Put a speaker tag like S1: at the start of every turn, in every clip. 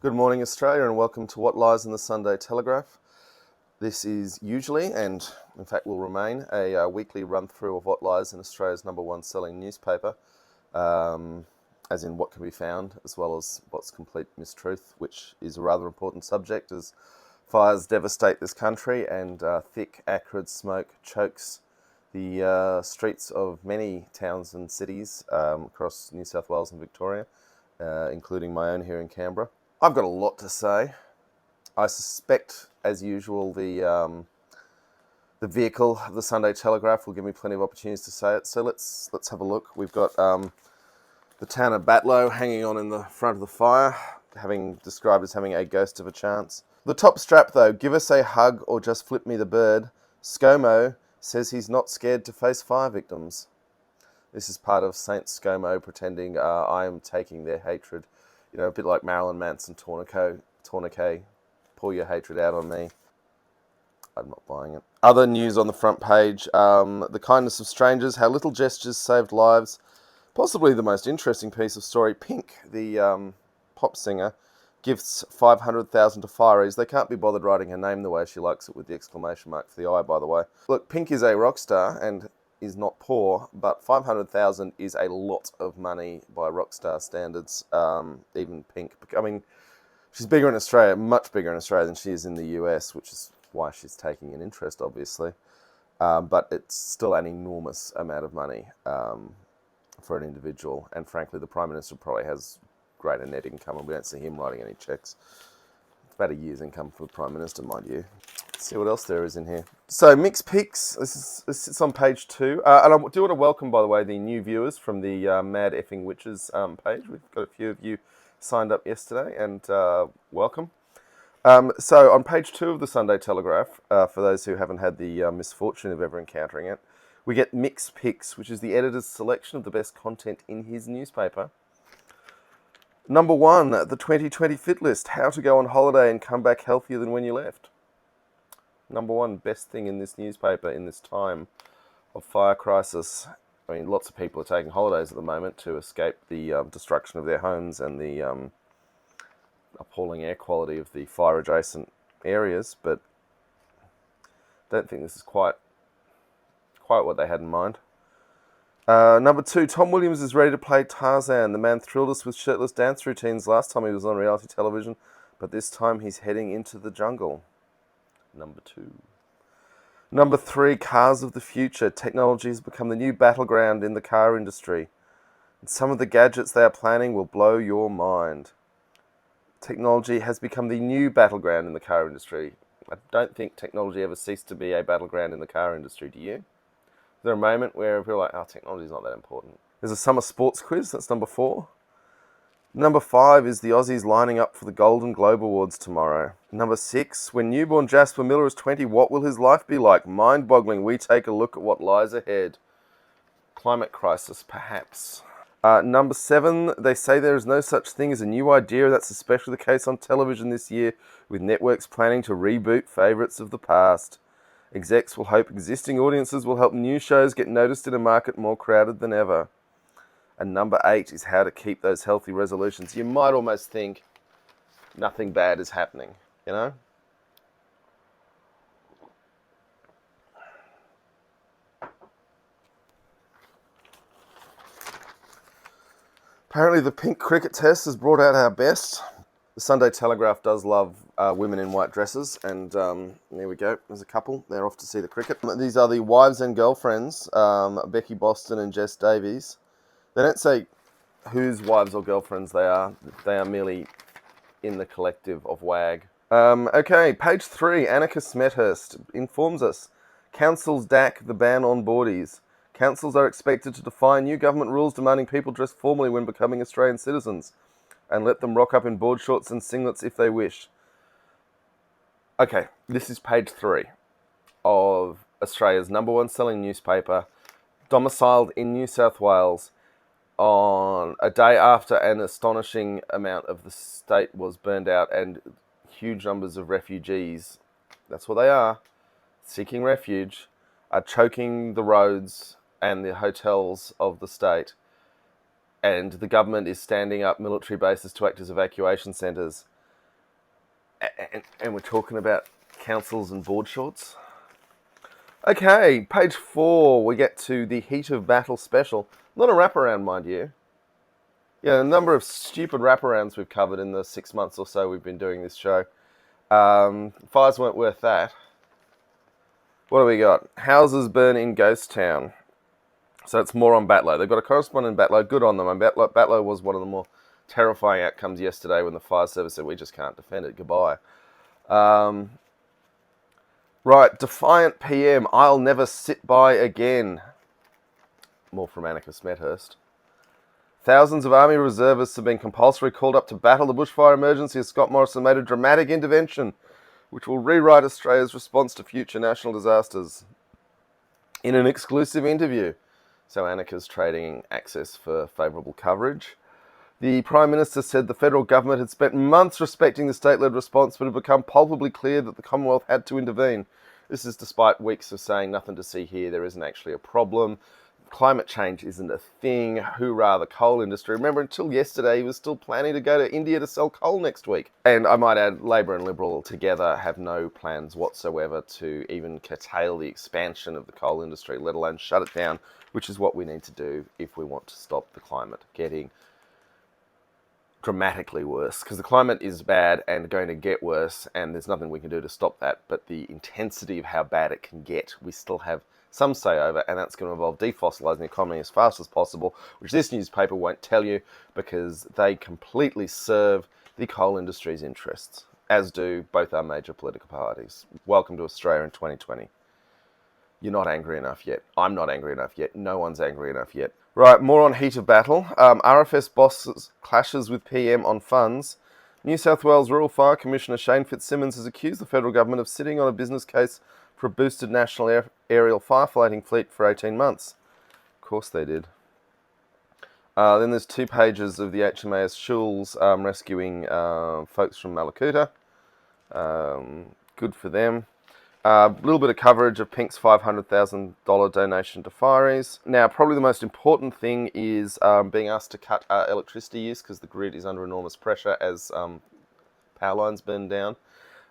S1: Good morning, Australia, and welcome to What Lies in the Sunday Telegraph. This is usually, and in fact will remain, a weekly run-through of what lies in Australia's number one selling newspaper, as in what can be found, as well as what's complete mistruth, which is a rather important subject as fires devastate this country and thick, acrid smoke chokes the streets of many towns and cities across New South Wales and Victoria, including my own here in Canberra. I've got a lot to say. I suspect, as usual, the vehicle of the Sunday Telegraph will give me plenty of opportunities to say it. So let's have a look. We've got the town of Batlow hanging on in the front of the fire, having described as having a ghost of a chance. The top strap, though, give us a hug or just flip me the bird. ScoMo says he's not scared to face fire victims. This is part of Saint ScoMo pretending I am taking their hatred. You know, a bit like Marilyn Manson, tourniquet, pour your hatred out on me. I'm not buying it. Other news on the front page, the kindness of strangers, how little gestures saved lives. Possibly the most interesting piece of story, Pink, the pop singer, gifts $500,000 to fireys. They can't be bothered writing her name the way she likes it with the exclamation mark for the I, by the way. Look, Pink is a rock star and is not poor, but $500,000 is a lot of money by rock star standards. Even Pink, I mean, she's bigger in Australia, much bigger in Australia than she is in the US, which is why she's taking an interest, obviously. But it's still an enormous amount of money for an individual, and frankly, the Prime Minister probably has greater net income, and we don't see him writing any checks. It's about a year's income for the Prime Minister, mind you. Let's see what else there is in here. So, Mixed Picks, this sits on page 2. And I do want to welcome, by the way, the new viewers from the Mad Effing Witches page. We've got a few of you signed up yesterday, and welcome. So, on page 2 of the Sunday Telegraph, for those who haven't had the misfortune of ever encountering it, we get Mixed Picks, which is the editor's selection of the best content in his newspaper. Number 1, the 2020 Fit List, how to go on holiday and come back healthier than when you left. Number 1, best thing in this newspaper in this time of fire crisis. I mean, lots of people are taking holidays at the moment to escape the destruction of their homes and the appalling air quality of the fire-adjacent areas, but I don't think this is quite what they had in mind. Number 2, Tom Williams is ready to play Tarzan. The man thrilled us with shirtless dance routines last time he was on reality television, but this time he's heading into the jungle. Number 2. Number 3, cars of the future. Technology has become the new battleground in the car industry. And some of the gadgets they are planning will blow your mind. Technology has become the new battleground in the car industry. I don't think technology ever ceased to be a battleground in the car industry, do you? Is there a moment where people are like, oh, technology's not that important? There's a summer sports quiz, that's number 4. Number 5 is the Aussies lining up for the Golden Globe Awards tomorrow. Number 6, when newborn Jasper Miller is 20, what will his life be like? Mind-boggling. We take a look at what lies ahead. Climate crisis, perhaps. Number 7, they say there is no such thing as a new idea. That's especially the case on television this year, with networks planning to reboot favourites of the past. Execs will hope existing audiences will help new shows get noticed in a market more crowded than ever. And number 8 is how to keep those healthy resolutions. You might almost think nothing bad is happening, you know? Apparently the pink cricket test has brought out our best. The Sunday Telegraph does love women in white dresses, and there we go. There's a couple. They're off to see the cricket. These are the wives and girlfriends, Becky Boston and Jess Davies. They don't say whose wives or girlfriends they are. They are merely in the collective of WAG. Okay, page 3. Annika Smethurst informs us. Councils DAC the ban on boardies. Councils are expected to define new government rules demanding people dress formally when becoming Australian citizens, and let them rock up in board shorts and singlets if they wish. Okay, this is page 3 of Australia's number 1 selling newspaper, domiciled in New South Wales, on a day after an astonishing amount of the state was burned out and huge numbers of refugees, that's what they are, seeking refuge, are choking the roads and the hotels of the state. And the government is standing up military bases to act as evacuation centres. And we're talking about councils and board shorts. Okay, page 4, we get to the Heat of Battle special. Not a wraparound, mind you. Yeah, a number of stupid wraparounds we've covered in the 6 months or so we've been doing this show. Fires weren't worth that. What do we got? Houses burn in Ghost Town. So it's more on Batlow. They've got a correspondent in Batlow. Good on them. And Batlow was one of the more terrifying outcomes yesterday when the fire service said, we just can't defend it. Goodbye. Right, Defiant PM. I'll never sit by again. More from Annika Smethurst. Thousands of Army reservists have been compulsorily called up to battle the bushfire emergency as Scott Morrison made a dramatic intervention which will rewrite Australia's response to future national disasters. In an exclusive interview, so Annika's trading access for favourable coverage, the Prime Minister said the federal government had spent months respecting the state-led response, but had become palpably clear that the Commonwealth had to intervene. This is despite weeks of saying nothing to see here, there isn't actually a problem. Climate change isn't a thing. Hoorah, the coal industry. Remember, until yesterday, he was still planning to go to India to sell coal next week. And I might add, Labor and Liberal together have no plans whatsoever to even curtail the expansion of the coal industry, let alone shut it down, which is what we need to do if we want to stop the climate getting dramatically worse, because the climate is bad and going to get worse, and there's nothing we can do to stop that. But the intensity of how bad it can get, we still have some say over, and that's going to involve defossilising the economy as fast as possible, which this newspaper won't tell you because they completely serve the coal industry's interests, as do both our major political parties. Welcome to Australia in 2020. You're not angry enough yet. I'm not angry enough yet. No one's angry enough yet. Right, more on Heat of Battle. RFS bosses clashes with PM on funds. New South Wales Rural Fire Commissioner Shane Fitzsimmons has accused the federal government of sitting on a business case for a boosted national aerial firefighting fleet for 18 months. Of course they did. Then there's 2 pages of the HMAS Schulz rescuing folks from Malakuta. Good for them. A little bit of coverage of Pink's $500,000 donation to fireys. Now, probably the most important thing is being asked to cut our electricity use because the grid is under enormous pressure as power lines burn down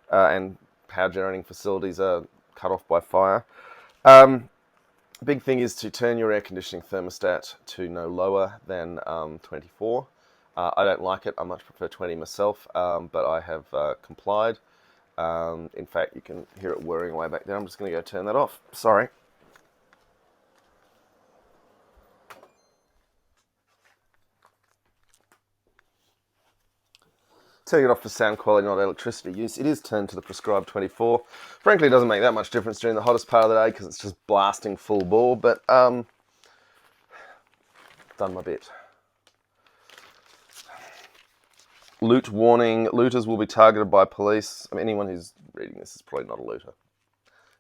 S1: and power generating facilities are cut off by fire. Big thing is to turn your air conditioning thermostat to no lower than 24. I don't like it. I much prefer 20 myself, but I have complied. In fact, you can hear it whirring away back there. I'm just going to go turn that off. Sorry. Turning it off for sound quality, not electricity use. It is turned to the prescribed 24. Frankly, it doesn't make that much difference during the hottest part of the day because it's just blasting full bore, but done my bit. Loot warning. Looters will be targeted by police. I mean, anyone who's reading this is probably not a looter.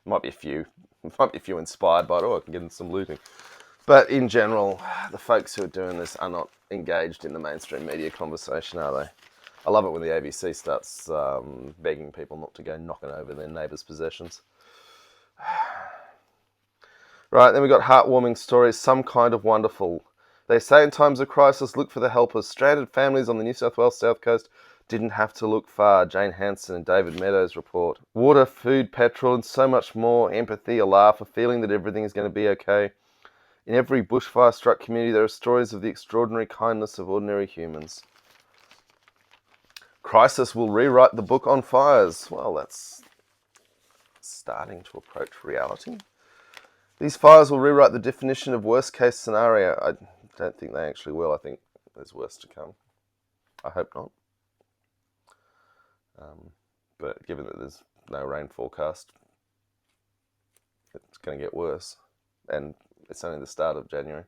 S1: Might be a few. Might be a few inspired by it. Oh, I can get into some looting. But in general, the folks who are doing this are not engaged in the mainstream media conversation, are they? I love it when the ABC starts begging people not to go knocking over their neighbours' possessions. Right, then we've got heartwarming stories. Some kind of wonderful. They say in times of crisis, look for the helpers. Stranded families on the New South Wales South Coast didn't have to look far. Jane Hanson and David Meadows report. Water, food, petrol, and so much more. Empathy, a laugh, a feeling that everything is going to be okay. In every bushfire-struck community, there are stories of the extraordinary kindness of ordinary humans. Crisis will rewrite the book on fires. Well, that's starting to approach reality. These fires will rewrite the definition of worst-case scenario. I don't think they actually will. I think there's worse to come. I hope not. But given that there's no rain forecast, it's going to get worse. And it's only the start of January.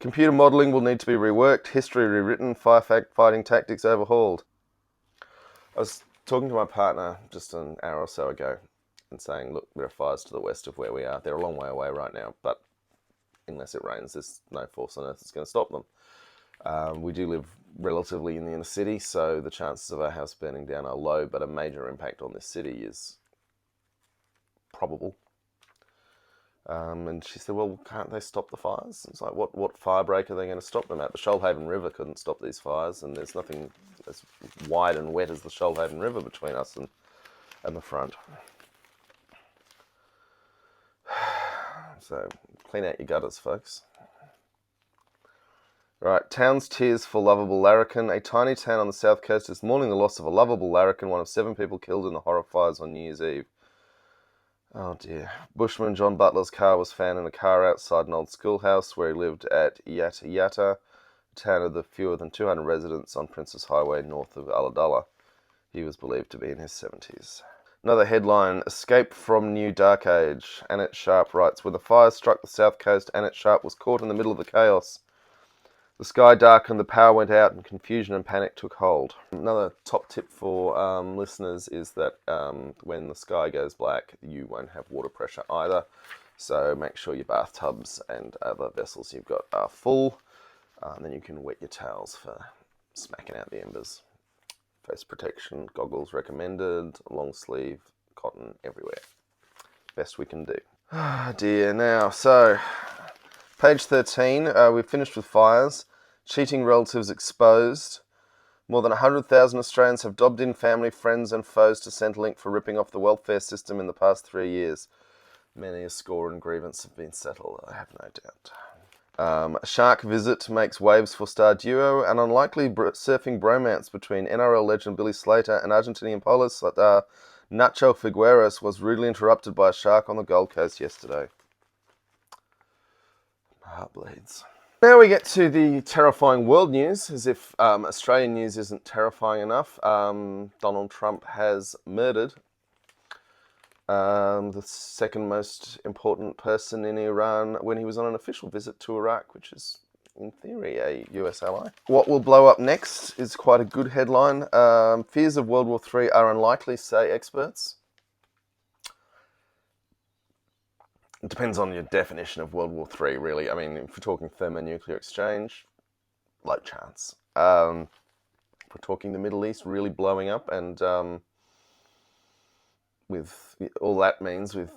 S1: Computer modelling will need to be reworked, history rewritten, firefighting tactics overhauled. I was talking to my partner just an hour or so ago and saying, look, there are fires to the west of where we are. They're a long way away right now, but unless it rains, there's no force on earth that's going to stop them. We do live relatively in the inner city, so the chances of our house burning down are low, but a major impact on this city is probable. And she said, well, can't they stop the fires? It's like, what fire break are they going to stop them at? The Shoalhaven River couldn't stop these fires, and there's nothing as wide and wet as the Shoalhaven River between us and the front. So clean out your gutters, folks. Right, town's tears for lovable larrikin. A tiny town on the south coast is mourning the loss of a lovable larrikin, one of 7 people killed in the horror fires on New Year's Eve. Oh dear. Bushman John Butler's car was found in a car outside an old schoolhouse where he lived at Yatta Yatta, a town of the fewer than 200 residents on Princess Highway north of Ulladulla. He was believed to be in his 70s. Another headline, Escape from New Dark Age. Annette Sharp writes, when the fires struck the south coast, Annette Sharp was caught in the middle of the chaos. The sky darkened, the power went out, and confusion and panic took hold. Another top tip for listeners is that when the sky goes black, you won't have water pressure either. So make sure your bathtubs and other vessels you've got are full. And then you can wet your towels for smacking out the embers. Face protection, goggles recommended, long sleeve, cotton everywhere. Best we can do. Ah dear, now, so... Page 13, we've finished with fires. Cheating relatives exposed. More than 100,000 Australians have dobbed in family, friends and foes to Centrelink for ripping off the welfare system in the past 3 years. Many a score and grievance have been settled, I have no doubt. A shark visit makes waves for star duo. An unlikely surfing bromance between NRL legend Billy Slater and Argentinian polo star Nacho Figueres was rudely interrupted by a shark on the Gold Coast yesterday. Heart bleeds. Now we get to the terrifying world news, as if Australian news isn't terrifying enough. Donald Trump has murdered the second most important person in Iran when he was on an official visit to Iraq, which is, in theory, a US ally. What will blow up next is quite a good headline. Fears of World War III are unlikely, say experts. It depends on your definition of World War III, really. I mean, if we're talking thermonuclear exchange, low chance. If we're talking the Middle East really blowing up, and with all that means, with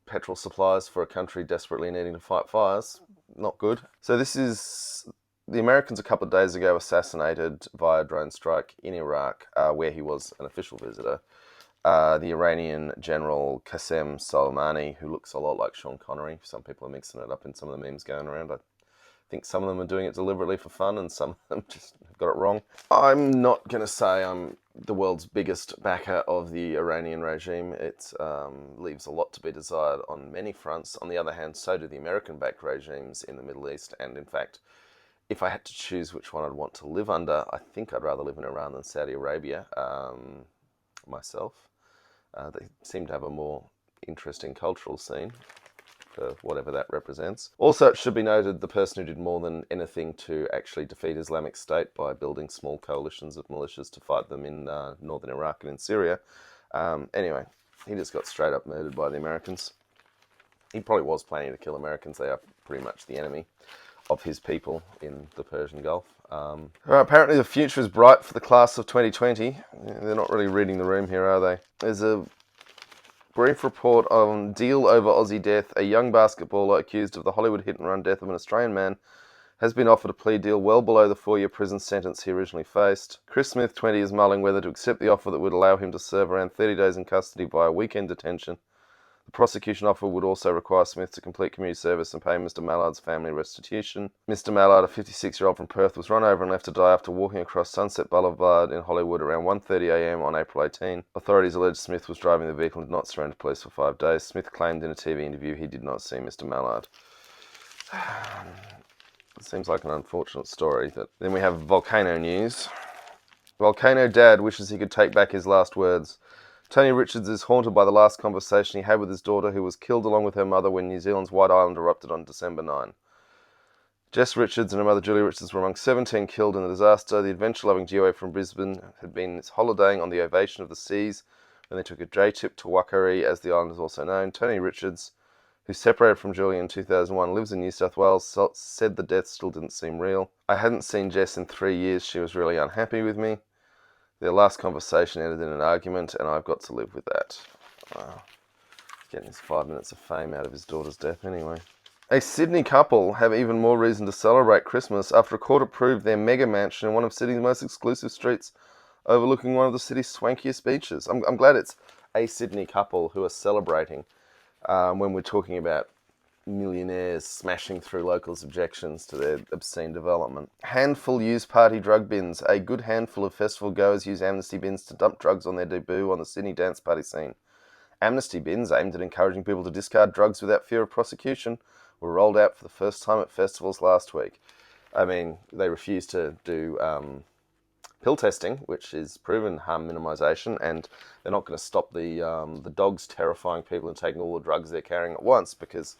S1: petrol supplies for a country desperately needing to fight fires, not good. So this is the Americans a couple of days ago assassinated via drone strike in Iraq, where he was an official visitor. The Iranian general Qasem Soleimani, who looks a lot like Sean Connery. Some people are mixing it up in some of the memes going around. I think some of them are doing it deliberately for fun and some of them just got it wrong. I'm not going to say I'm the world's biggest backer of the Iranian regime. It leaves a lot to be desired on many fronts. On the other hand, so do the American-backed regimes in the Middle East. And in fact, if I had to choose which one I'd want to live under, I think I'd rather live in Iran than Saudi Arabia myself. They seem to have a more interesting cultural scene, for whatever that represents. Also, it should be noted the person who did more than anything to actually defeat Islamic State by building small coalitions of militias to fight them in northern Iraq and in Syria. Anyway, he just got straight up murdered by the Americans. He probably was planning to kill Americans. They are pretty much the enemy of his people in the Persian Gulf. Apparently the future is bright for the class of 2020. They're not really reading the room here, are they? There's a brief report on deal over Aussie death. A young basketballer accused of the Hollywood hit-and-run death of an Australian man has been offered a plea deal well below the 4-year prison sentence he originally faced. Chris Smith, 20, is mulling whether to accept the offer that would allow him to serve around 30 days in custody via weekend detention. The prosecution offer would also require Smith to complete community service and pay Mr. Mallard's family restitution. Mr. Mallard, a 56-year-old from Perth, was run over and left to die after walking across Sunset Boulevard in Hollywood around 1:30 a.m. on April 18. Authorities allege Smith was driving the vehicle and did not surrender to police for 5 days. Smith claimed in a TV interview he did not see Mr. Mallard. It seems like an unfortunate story. Then we have volcano news. Volcano dad wishes he could take back his last words. Tony Richards is haunted by the last conversation he had with his daughter, who was killed along with her mother when New Zealand's White Island erupted on December 9. Jess Richards and her mother Julie Richards were among 17 killed in the disaster. The adventure-loving duo from Brisbane had been holidaying on the Ovation of the Seas when they took a J-tip to Waikari, as the island is also known. Tony Richards, who separated from Julie in 2001, lives in New South Wales, said the death still didn't seem real. I hadn't seen Jess in 3 years. She was really unhappy with me. Their last conversation ended in an argument, and I've got to live with that. Wow. Getting his 5 minutes of fame out of his daughter's death anyway. A Sydney couple have even more reason to celebrate Christmas after a court approved their mega mansion in one of Sydney's most exclusive streets, overlooking one of the city's swankiest beaches. I'm glad it's a Sydney couple who are celebrating when we're talking about millionaires smashing through locals' objections to their obscene development. Handful use party drug bins. A good handful of festival goers use amnesty bins to dump drugs on their debut on the Sydney dance party scene. Amnesty bins, aimed at encouraging people to discard drugs without fear of prosecution, were rolled out for the first time at festivals last week. I mean, they refuse to do pill testing, which is proven harm minimisation, and they're not going to stop the dogs terrifying people and taking all the drugs they're carrying at once because,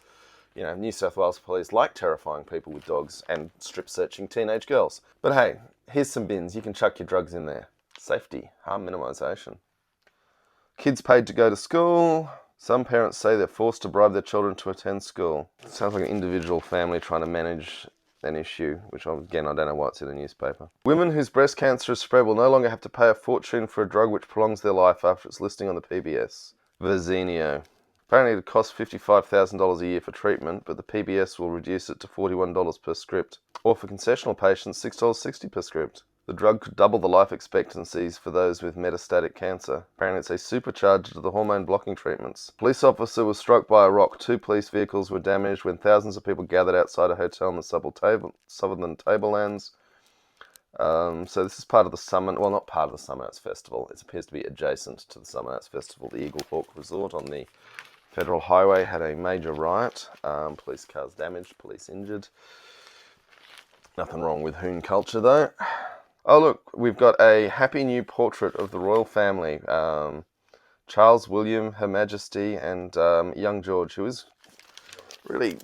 S1: you know, New South Wales police like terrifying people with dogs and strip searching teenage girls. But hey, here's some bins. You can chuck your drugs in there. Safety, harm minimisation. Kids paid to go to school. Some parents say they're forced to bribe their children to attend school. It sounds like an individual family trying to manage an issue, which again, I don't know why it's in a newspaper. Women whose breast cancer is spread will no longer have to pay a fortune for a drug which prolongs their life after its listing on the PBS. Verzenio. Apparently it costs $55,000 a year for treatment, but the PBS will reduce it to $41 per script. Or for concessional patients, $6.60 per script. The drug could double the life expectancies for those with metastatic cancer. Apparently it's a supercharger to the hormone blocking treatments. Police officer was struck by a rock. 2 police vehicles were damaged when thousands of people gathered outside a hotel in the southern Tablelands. So this is part of the Summer, well, not part of the Summer Arts Festival. It appears to be adjacent to the Summer Arts Festival. The Eagle Hawk Resort on the Federal Highway had a major riot. Police cars damaged, police injured. Nothing wrong with hoon culture though. Oh look, we've got a happy new portrait of the royal family. Charles, William, Her Majesty, and young George, who is really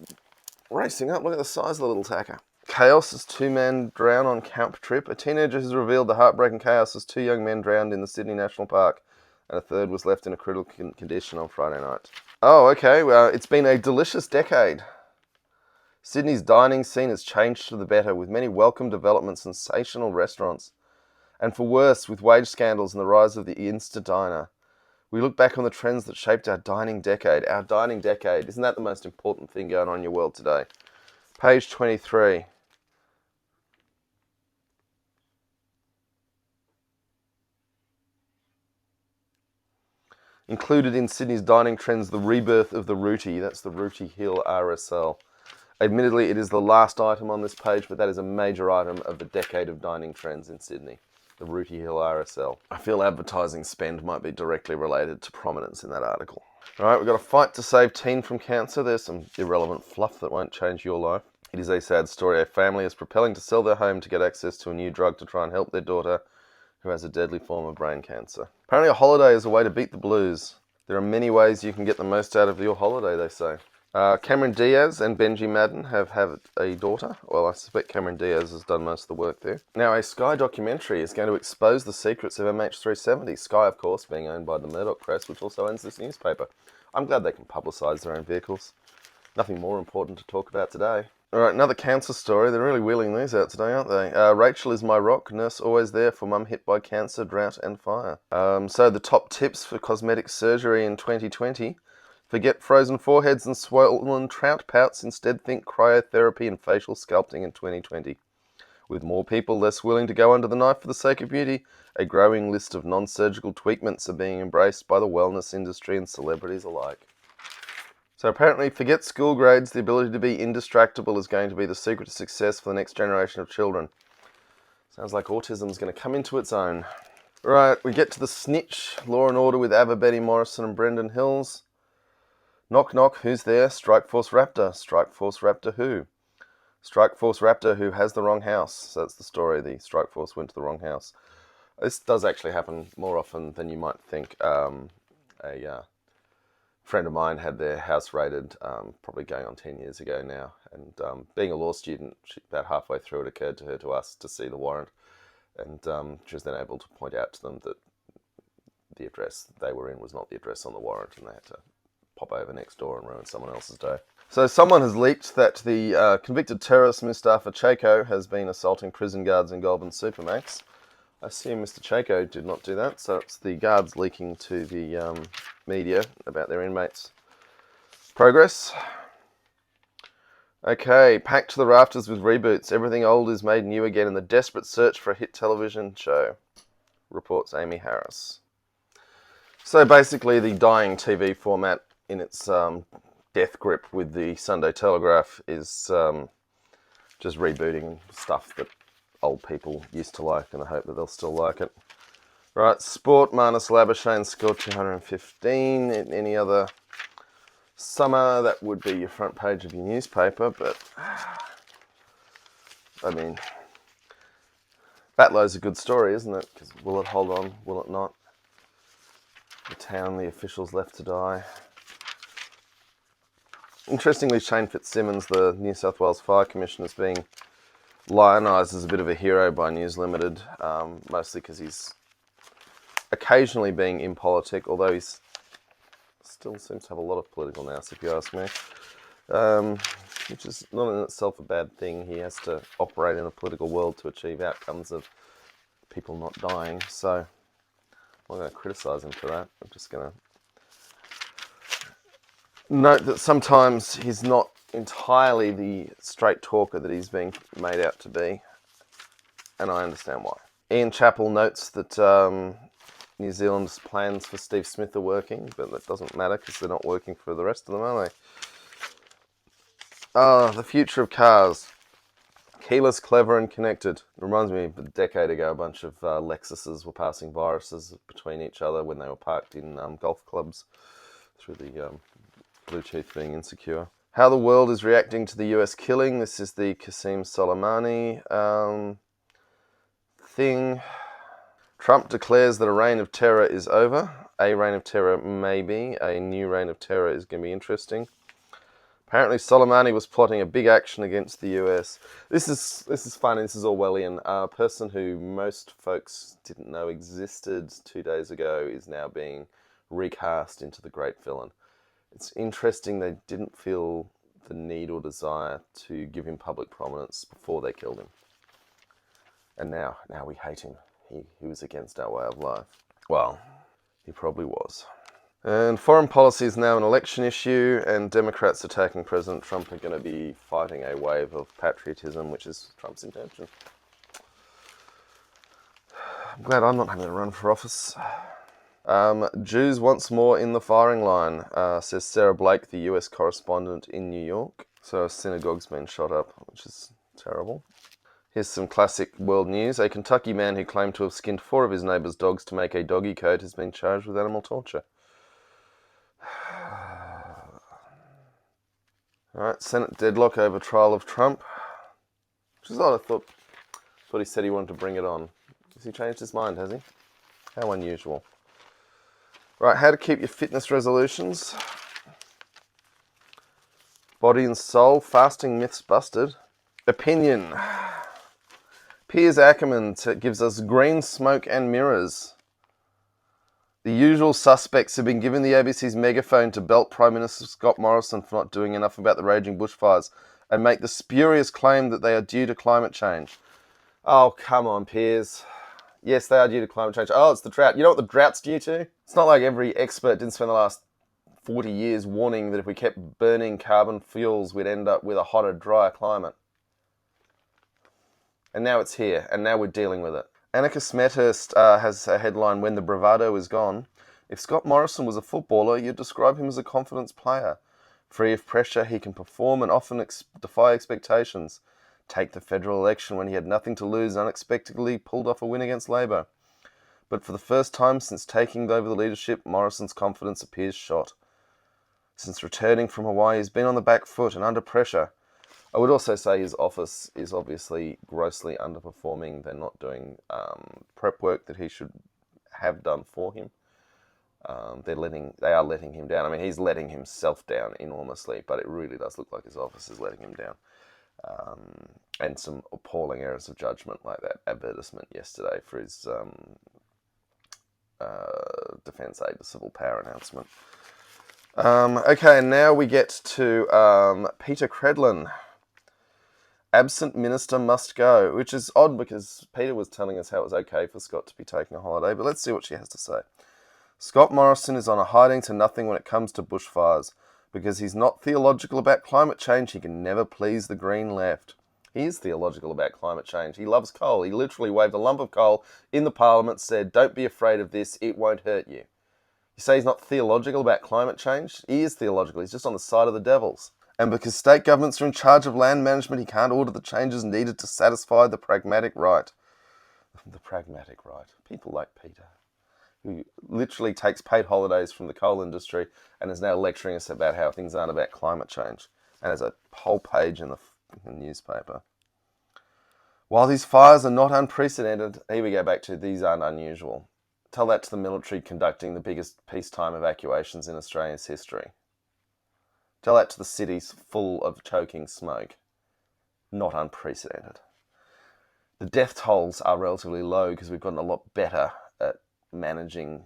S1: racing up. Look at the size of the little tacker. Chaos as 2 men drown on camp trip. A teenager has revealed the heartbreaking chaos as 2 young men drowned in the Sydney National Park, and a third was left in a critical condition on Friday night. Oh, okay, well, it's been a delicious decade. Sydney's dining scene has changed for the better, with many welcome developments, sensational restaurants, and for worse, with wage scandals and the rise of the Insta diner. We look back on the trends that shaped our dining decade. Our dining decade, isn't that the most important thing going on in your world today? Page 23. Included in Sydney's dining trends, the rebirth of the Rooty. That's the Rooty Hill RSL. Admittedly, it is the last item on this page, but that is a major item of the decade of dining trends in Sydney. The Rooty Hill RSL. I feel advertising spend might be directly related to prominence in that article. All right, we've got a fight to save teen from cancer. There's some irrelevant fluff that won't change your life. It is a sad story. A family is preparing to sell their home to get access to a new drug to try and help their daughter who has a deadly form of brain cancer. Apparently a holiday is a way to beat the blues. There are many ways you can get the most out of your holiday, they say. Cameron Diaz and Benji Madden have a daughter. Well, I suspect Cameron Diaz has done most of the work there. Now, a Sky documentary is going to expose the secrets of MH370. Sky, of course, being owned by the Murdoch Press, which also owns this newspaper. I'm glad they can publicise their own vehicles. Nothing more important to talk about today. All right, another cancer story. They're really wheeling these out today, aren't they? Rachel is my rock. Nurse always there for mum hit by cancer, drought and fire. So the top tips for cosmetic surgery in 2020. Forget frozen foreheads and swollen trout pouts. Instead, think cryotherapy and facial sculpting in 2020. With more people less willing to go under the knife for the sake of beauty, a growing list of non-surgical tweakments are being embraced by the wellness industry and celebrities alike. So apparently, forget school grades, the ability to be indistractable is going to be the secret to success for the next generation of children. Sounds like autism's going to come into its own. Right, we get to the snitch, Law and Order with Ava Betty Morrison and Brendan Hills. Knock knock, who's there? Strikeforce Raptor. Strikeforce Raptor who? Strikeforce Raptor who has the wrong house. So that's the story, the Strikeforce went to the wrong house. This does actually happen more often than you might think. A friend of mine had their house raided, probably going on 10 years ago now. And being a law student, about halfway through it occurred to her to ask to see the warrant. And she was then able to point out to them that the address they were in was not the address on the warrant, and they had to pop over next door and ruin someone else's day. So someone has leaked that the convicted terrorist Mustafa Cheko has been assaulting prison guards in Goulburn Supermax. I assume Mr. Cheko did not do that, so it's the guards leaking to the media about their inmates Progress. Okay, packed to the rafters with reboots. Everything old is made new again in the desperate search for a hit television show, reports Amy Harris. So basically the dying TV format in its death grip with the Sunday Telegraph is just rebooting stuff that old people used to like in the hope that they'll still like it. Right, sport, Marnus Labuschagne scored 215. In any other summer, that would be your front page of your newspaper, but I mean, Batlow's a good story, isn't it? Because will it hold on? Will it not? The town, the officials left to die. Interestingly, Shane Fitzsimmons, the New South Wales Fire Commissioner, is being lionised as a bit of a hero by News Limited, mostly because he's occasionally being impolitic, although he's still seems to have a lot of political nous, if you ask me, which is not in itself a bad thing. He has to operate in a political world to achieve outcomes of people not dying, so I'm not going to criticise him for that. I'm just going to note that sometimes he's not entirely the straight talker that he's being made out to be, and I understand why. Ian Chappell notes that New Zealand's plans for Steve Smith are working, but that doesn't matter because they're not working for the rest of them, are they? The future of cars. Keyless, clever and connected. It reminds me of a decade ago, a bunch of Lexuses were passing viruses between each other when they were parked in golf clubs through the Bluetooth being insecure. How the world is reacting to the US killing. This is the Qasem Soleimani thing. Trump declares that a reign of terror is over. A reign of terror maybe. A new reign of terror is going to be interesting. Apparently Soleimani was plotting a big action against the US. This is funny. This is Orwellian. A person who most folks didn't know existed 2 days ago is now being recast into the great villain. It's interesting they didn't feel the need or desire to give him public prominence before they killed him. And now we hate him. He was against our way of life. Well, he probably was. And foreign policy is now an election issue, and Democrats attacking President Trump are going to be fighting a wave of patriotism, which is Trump's intention. I'm glad I'm not having to run for office. Jews once more in the firing line, says Sarah Blake, the US correspondent in New York. So a synagogue's been shot up, which is terrible. Here's some classic world news. A Kentucky man who claimed to have skinned 4 of his neighbour's dogs to make a doggy coat has been charged with animal torture. Alright, Senate deadlock over trial of Trump. Which is odd, I thought he said he wanted to bring it on. Has he changed his mind, has he? How unusual. Right, how to keep your fitness resolutions. Body and soul, fasting myths busted. Opinion. Piers Ackerman gives us green smoke and mirrors. The usual suspects have been given the ABC's megaphone to belt Prime Minister Scott Morrison for not doing enough about the raging bushfires and make the spurious claim that they are due to climate change. Oh, come on, Piers. Yes, they are due to climate change. Oh, it's the drought. You know what the drought's due to? It's not like every expert didn't spend the last 40 years warning that if we kept burning carbon fuels, we'd end up with a hotter, drier climate. And now it's here, and now we're dealing with it. Annika Smethurst has a headline, When the Bravado is Gone. If Scott Morrison was a footballer, you'd describe him as a confidence player. Free of pressure, he can perform and often defy expectations. Take the federal election when he had nothing to lose and unexpectedly pulled off a win against Labor. But for the first time since taking over the leadership, Morrison's confidence appears shot. Since returning from Hawaii, he's been on the back foot and under pressure. I would also say his office is obviously grossly underperforming. They're not doing prep work that he should have done for him. They are letting him down. I mean, he's letting himself down enormously, but it really does look like his office is letting him down. And some appalling errors of judgment, like that advertisement yesterday for his Defence Aid to Civil Power announcement. Okay, now we get to Peter Credlin. Absent minister must go, which is odd because Peter was telling us how it was okay for Scott to be taking a holiday, but let's see what she has to say. Scott Morrison is on a hiding to nothing when it comes to bushfires, Because he's not theological about climate change, he can never please the Green left. He is theological about climate change. He loves coal. He literally waved a lump of coal in the Parliament, said, don't be afraid of this, it won't hurt you. You say he's not theological about climate change? He is theological. He's just on the side of the devils. And because state governments are in charge of land management, he can't order the changes needed to satisfy the pragmatic right. The pragmatic right. People like Peter, who literally takes paid holidays from the coal industry and is now lecturing us about how things aren't about climate change. And has a whole page in the newspaper. While these fires are not unprecedented, here we go back to these aren't unusual. Tell that to the military conducting the biggest peacetime evacuations in Australia's history. Tell that to the cities full of choking smoke. Not unprecedented. The death tolls are relatively low because we've gotten a lot better at managing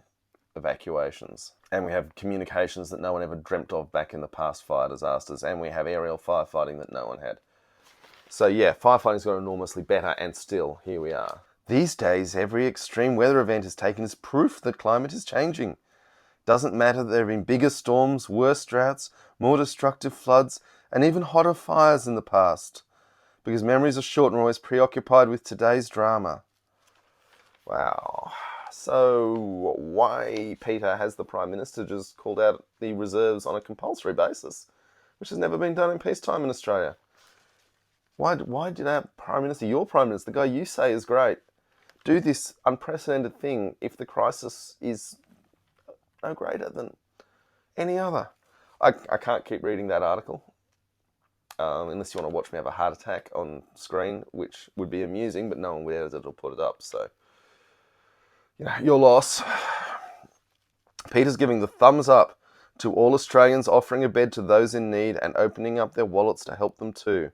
S1: evacuations. And we have communications that no one ever dreamt of back in the past fire disasters. And we have aerial firefighting that no one had. So yeah, firefighting's got enormously better, and still, here we are. These days, every extreme weather event is taken as proof that climate is changing. Doesn't matter that there have been bigger storms, worse droughts, more destructive floods, and even hotter fires in the past. Because memories are short and we're always preoccupied with today's drama. Wow. So why, Peter, has the Prime Minister just called out the reserves on a compulsory basis, which has never been done in peacetime in Australia? Why did our Prime Minister, your Prime Minister, the guy you say is great, do this unprecedented thing if the crisis is no greater than any other? I can't keep reading that article, unless you want to watch me have a heart attack on screen, which would be amusing, but no one will edit it or put it up, so, you know, your loss. Peter's giving the thumbs up to all Australians, offering a bed to those in need and opening up their wallets to help them too.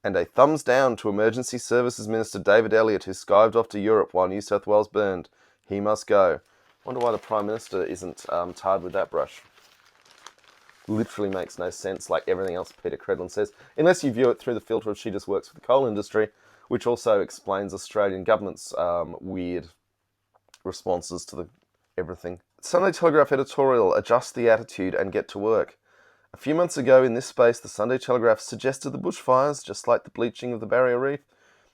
S1: And a thumbs down to Emergency Services Minister David Elliott, who skived off to Europe while New South Wales burned. He must go. Wonder why the Prime Minister isn't tarred with that brush. Literally makes no sense, like everything else Peter Credlin says, unless you view it through the filter of she just works for the coal industry, which also explains Australian government's weird responses to everything. Sunday Telegraph editorial, adjust the attitude and get to work. A few months ago in this space, the Sunday Telegraph suggested the bushfires, just like the bleaching of the Barrier Reef,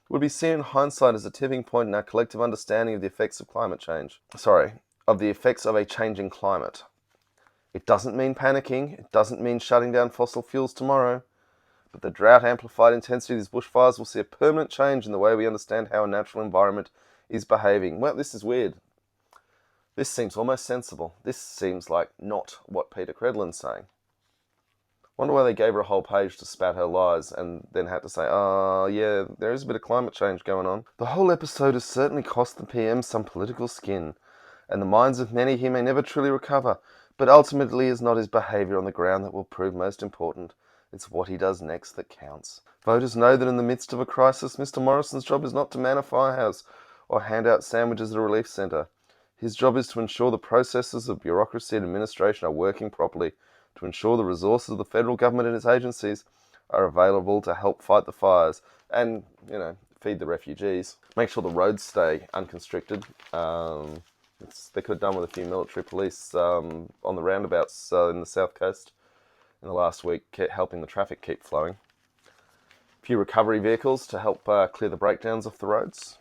S1: would be seen in hindsight as a tipping point in our collective understanding of the effects of climate change. Of the effects of a changing climate. It doesn't mean panicking, it doesn't mean shutting down fossil fuels tomorrow, but the drought-amplified intensity of these bushfires will see a permanent change in the way we understand how a natural environment is behaving. Well, this is weird. This seems almost sensible. This seems like not what Peter Credlin's saying. Wonder why they gave her a whole page to spat her lies and then had to say, oh yeah, there is a bit of climate change going on. The whole episode has certainly cost the PM some political skin, and the minds of many he may never truly recover, but ultimately is not his behaviour on the ground that will prove most important. It's what he does next that counts. Voters know that in the midst of a crisis, Mr Morrison's job is not to man a firehouse or hand out sandwiches at a relief centre. His job is to ensure the processes of bureaucracy and administration are working properly, to ensure the resources of the federal government and its agencies are available to help fight the fires and, you know, feed the refugees. Make sure the roads stay unconstricted. They could have done with a few military police on the roundabouts in the south coast in the last week, helping the traffic keep flowing. A few recovery vehicles to help clear the breakdowns off the roads.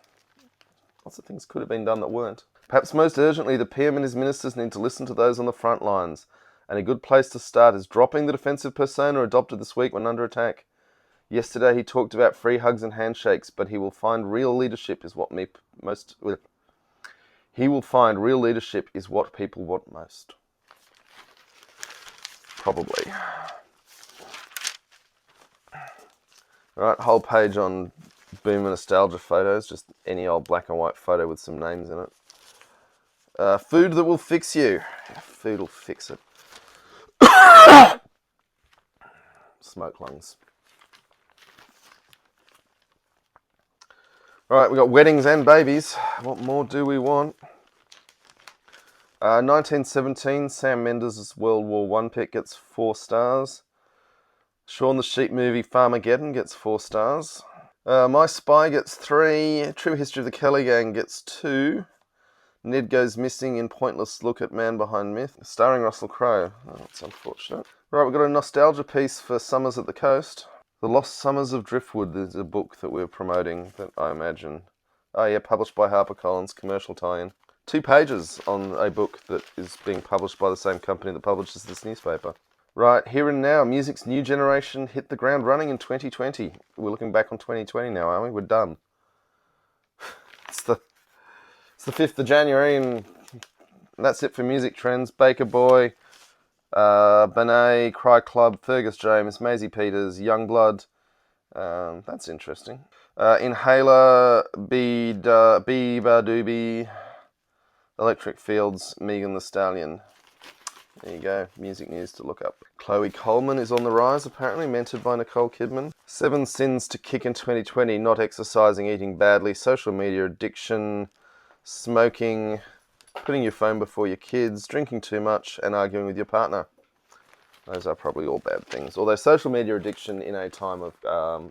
S1: Lots of things could have been done that weren't. Perhaps most urgently, the PM and his ministers need to listen to those on the front lines. And a good place to start is dropping the defensive persona adopted this week when under attack. Yesterday he talked about free hugs and handshakes, but he will find real leadership is what people want most. Probably. Alright, whole page on boomer nostalgia photos, just any old black and white photo with some names in it. Food that will fix you. Food will fix it. Smoke lungs. Right, we've got weddings and babies. What more do we want? 1917, Sam Mendes' World War I pick gets 4 stars. Shaun the Sheep movie Farmageddon gets 4 stars. My Spy gets 3. True History of the Kelly Gang gets 2. Ned Goes Missing in Pointless Look at Man Behind Myth, starring Russell Crowe. Oh, that's unfortunate. Right, we've got a nostalgia piece for Summers at the Coast. The Lost Summers of Driftwood is a book that we're promoting that I imagine... Oh yeah, published by HarperCollins, commercial tie-in. 2 pages on a book that is being published by the same company that publishes this newspaper. Right, here and now, music's new generation hit the ground running in 2020. We're looking back on 2020 now, aren't we? We're done. It's the 5th of January, and that's it for music trends. Baker Boy, Benet, Cry Club, Fergus James, Maisie Peters, Youngblood. That's interesting. Inhaler, Biba Doobie, Electric Fields, Megan Thee Stallion. There you go, music news to look up. Chloe Coleman is on the rise, apparently, mentored by Nicole Kidman. 7 sins to kick in 2020, not exercising, eating badly, social media addiction, smoking, putting your phone before your kids, drinking too much, and arguing with your partner. Those are probably all bad things. Although social media addiction in a time of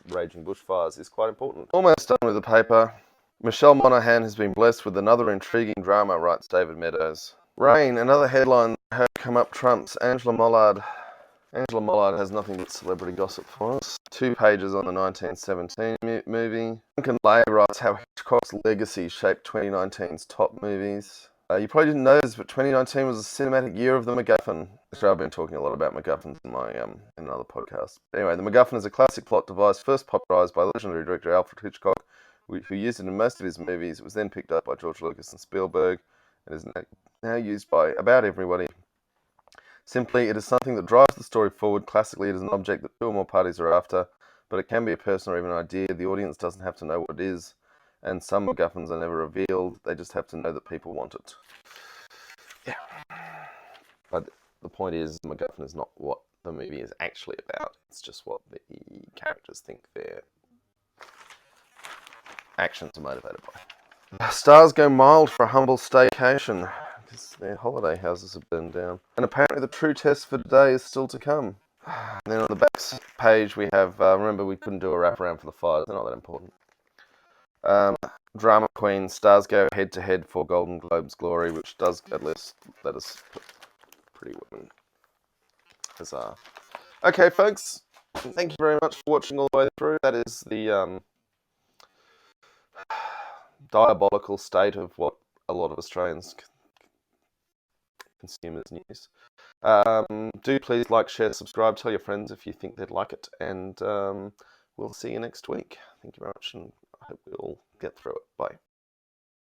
S1: raging bushfires is quite important. Almost done with the paper. Michelle Monaghan has been blessed with another intriguing drama, writes David Meadows. Rain, another headline that come up trumps Angela Mollard. Angela Mollard has nothing but celebrity gossip for us. 2 pages on the 1917 movie. Duncan Lay writes how Hitchcock's legacy shaped 2019's top movies. You probably didn't know this, but 2019 was a cinematic year of The MacGuffin. Actually, I've been talking a lot about MacGuffins in my in another podcast. Anyway, The MacGuffin is a classic plot device first popularized by legendary director Alfred Hitchcock, who used it in most of his movies. It was then picked up by George Lucas and Spielberg, and is now used by about everybody. Simply, it is something that drives the story forward. Classically, it is an object that 2 or more parties are after, but it can be a person or even an idea. The audience doesn't have to know what it is, and some MacGuffins are never revealed. They just have to know that people want it. Yeah. But the point is, the MacGuffin is not what the movie is actually about. It's just what the characters think their actions are motivated by. Stars go mild for a humble staycation because their holiday houses have burned down. And apparently the true test for today is still to come. And then on the back page we have, remember we couldn't do a wraparound for the fires, they're not that important. Drama Queen, stars go head to head for Golden Globes glory, which does at least let us put Pretty Woman. Huzzah. Okay folks, thank you very much for watching all the way through. That is the diabolical state of what a lot of Australians consume as news. Do please like, share, subscribe, tell your friends if you think they'd like it, and we'll see you next week. Thank you very much, and I hope we all get through it. Bye.